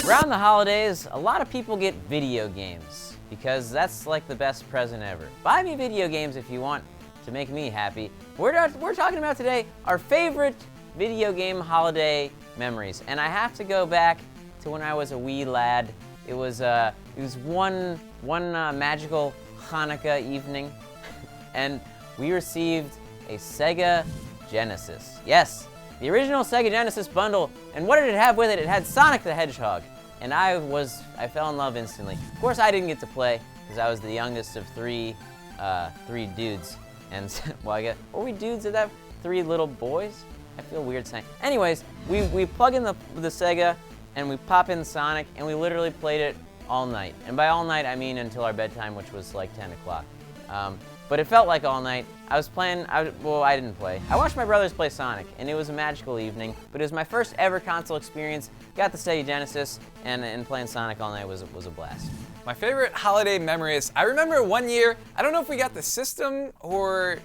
Around the holidays, a lot of people get video games because that's like the best present ever. Buy me video games if you want to make me happy. We're talking about today our favorite video game holiday memories, and I have to go back to when I was a wee lad. It was one magical Hanukkah evening, and we received a Sega Genesis. Yes, the original Sega Genesis bundle. And what did it have with it? It had Sonic the Hedgehog, and I fell in love instantly. Of course, I didn't get to play because I was the youngest of three dudes. And well, I guess, were we dudes at that? 3 little boys? I feel weird saying. Anyways, we plug in the Sega and we pop in Sonic, and we literally played it all night. And by all night, I mean until our bedtime, which was like 10 o'clock. But it felt like all night. I was playing, I didn't play. I watched my brothers play Sonic, and it was a magical evening, but it was my first ever console experience. Got the Sega Genesis, and playing Sonic all night was a blast. My favorite holiday memory is, I remember one year, I don't know if we got the system or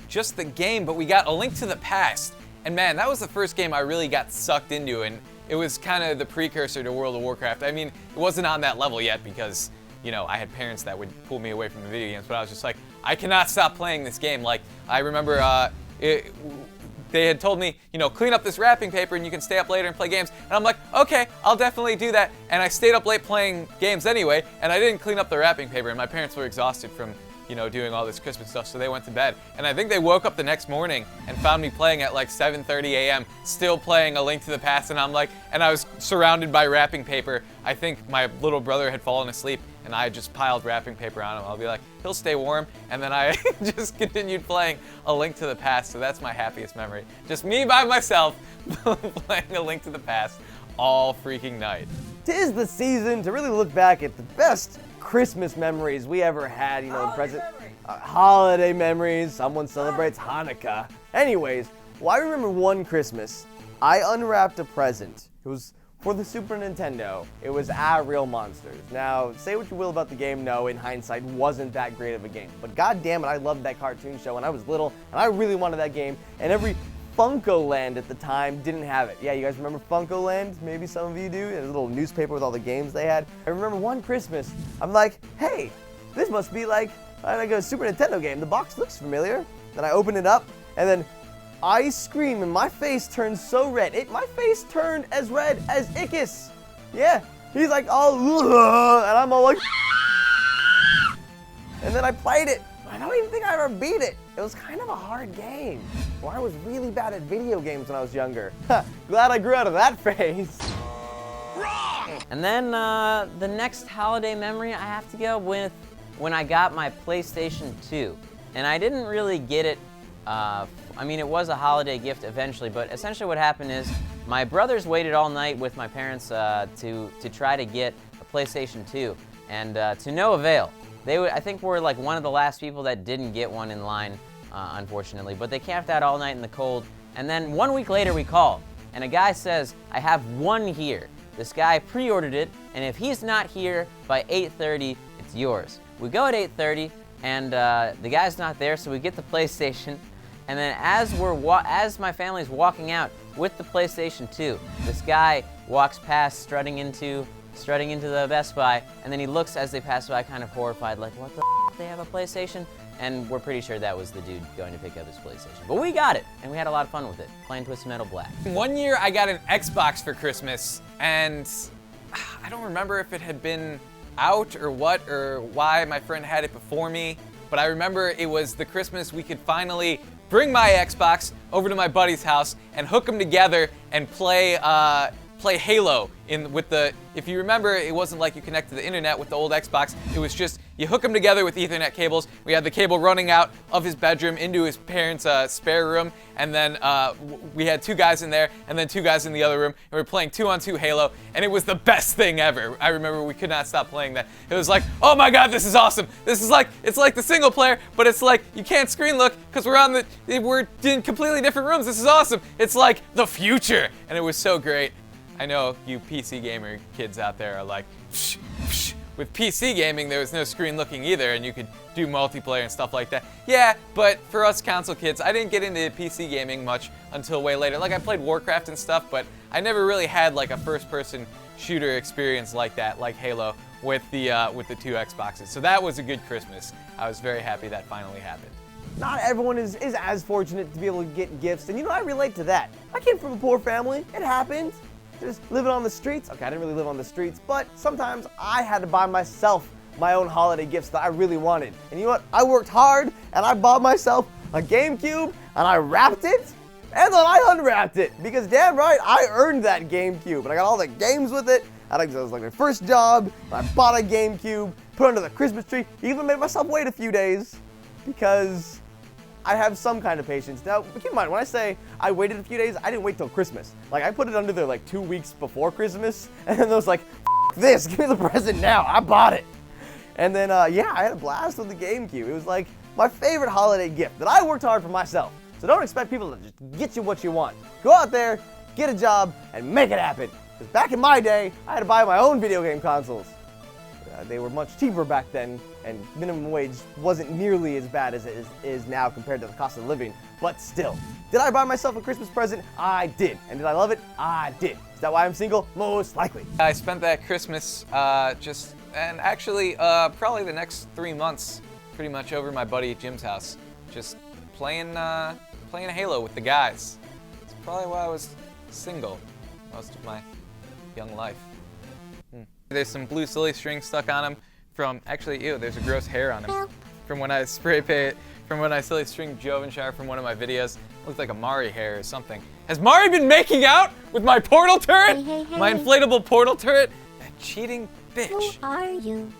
just the game, but we got A Link to the Past. And man, that was the first game I really got sucked into, and it was kind of the precursor to World of Warcraft. I mean, it wasn't on that level yet because, you know, I had parents that would pull me away from the video games, but I was just like, I cannot stop playing this game. Like, I remember they had told me, you know, clean up this wrapping paper and you can stay up later and play games. And I'm like, okay, I'll definitely do that. And I stayed up late playing games anyway, and I didn't clean up the wrapping paper, and my parents were exhausted from, you know, doing all this Christmas stuff, so they went to bed. And I think they woke up the next morning and found me playing at like 7:30 a.m., still playing A Link to the Past, and I was surrounded by wrapping paper. I think my little brother had fallen asleep, and I just piled wrapping paper on him. I'll be like, he'll stay warm, and then I just continued playing A Link to the Past, so that's my happiest memory. Just me by myself playing A Link to the Past all freaking night. 'Tis the season to really look back at the best Christmas memories we ever had, you know, holiday memories. Someone celebrates Hanukkah. Anyways, well, I remember one Christmas, I unwrapped a present. It was for the Super Nintendo. It was Real Monsters. Now, say what you will about the game, no, in hindsight, wasn't that great of a game. But god damn it, I loved that cartoon show when I was little, and I really wanted that game, and every Funko Land at the time didn't have it. Yeah, you guys remember Funko Land? Maybe some of you do. It was a little newspaper with all the games they had. I remember one Christmas, I'm like, hey, this must be like a Super Nintendo game. The box looks familiar. Then I open it up, and then I scream, and my face turned so red. My face turned as red as Ickis. Yeah, he's like, oh, and I'm all like, and then I played it. I don't even think I ever beat it. It was kind of a hard game. Well, I was really bad at video games when I was younger. Glad I grew out of that phase. Wrong! And then the next holiday memory I have to go with when I got my PlayStation 2. And I didn't really get it, I mean, it was a holiday gift eventually, but essentially what happened is my brothers waited all night with my parents to try to get a PlayStation 2, and to no avail. I think we're like one of the last people that didn't get one in line, unfortunately, but they camped out all night in the cold. And then 1 week later we called, and a guy says, I have one here. This guy pre-ordered it, and if he's not here by 8:30, it's yours. We go at 8:30, and the guy's not there, so we get the PlayStation. And then as my family's walking out with the PlayStation 2, this guy walks past, strutting into the Best Buy, and then he looks as they pass by kind of horrified, like, what the f***, they have a PlayStation? And we're pretty sure that was the dude going to pick up his PlayStation. But we got it, and we had a lot of fun with it, playing Twisted Metal Black. One year I got an Xbox for Christmas, and I don't remember if it had been out or what or why my friend had it before me, but I remember it was the Christmas we could finally bring my Xbox over to my buddy's house and hook them together and play Halo if you remember, it wasn't like you connect to the internet with the old Xbox. It was just, you hook them together with Ethernet cables. We had the cable running out of his bedroom into his parents' spare room, and then we had 2 guys in there, and then 2 guys in the other room, and we were playing 2-on-2 Halo, and it was the best thing ever. I remember we could not stop playing that. It was like, oh my god, this is awesome. This is like, it's like the single player, but it's like, you can't screen look, because we're in completely different rooms. This is awesome. It's like the future, and it was so great. I know you PC gamer kids out there are like, psh, psh. With PC gaming, there was no screen looking either, and you could do multiplayer and stuff like that. Yeah, but for us console kids, I didn't get into PC gaming much until way later. Like, I played Warcraft and stuff, but I never really had like a first-person shooter experience like that, like Halo, with the 2 Xboxes. So that was a good Christmas. I was very happy that finally happened. Not everyone is as fortunate to be able to get gifts, and I relate to that. I came from a poor family. It happened. Just living on the streets. Okay, I didn't really live on the streets, but sometimes I had to buy myself my own holiday gifts that I really wanted. And you know what? I worked hard, and I bought myself a GameCube, and I wrapped it, and then I unwrapped it, because damn right, I earned that GameCube, and I got all the games with it, and it was like my first job. I bought a GameCube, put it under the Christmas tree, even made myself wait a few days, because I have some kind of patience. Now, keep in mind, when I say I waited a few days, I didn't wait till Christmas. Like, I put it under there like 2 weeks before Christmas, and then I was like, F this, give me the present now, I bought it. And then, yeah, I had a blast with the GameCube. It was like my favorite holiday gift that I worked hard for myself. So don't expect people to just get you what you want. Go out there, get a job, and make it happen. Because back in my day, I had to buy my own video game consoles. They were much cheaper back then, and minimum wage wasn't nearly as bad as it is now compared to the cost of living, but still. Did I buy myself a Christmas present? I did. And did I love it? I did. Is that why I'm single? Most likely. I spent that Christmas probably the next 3 months pretty much over my buddy Jim's house, just playing Halo with the guys. It's probably why I was single most of my young life. There's some blue silly string stuck on him from, actually, ew, there's a gross hair on him. From when I silly string Jovenshire from one of my videos. Looked like a Mari hair or something. Has Mari been making out with my portal turret? Hey. My inflatable portal turret? That cheating bitch. Who are you?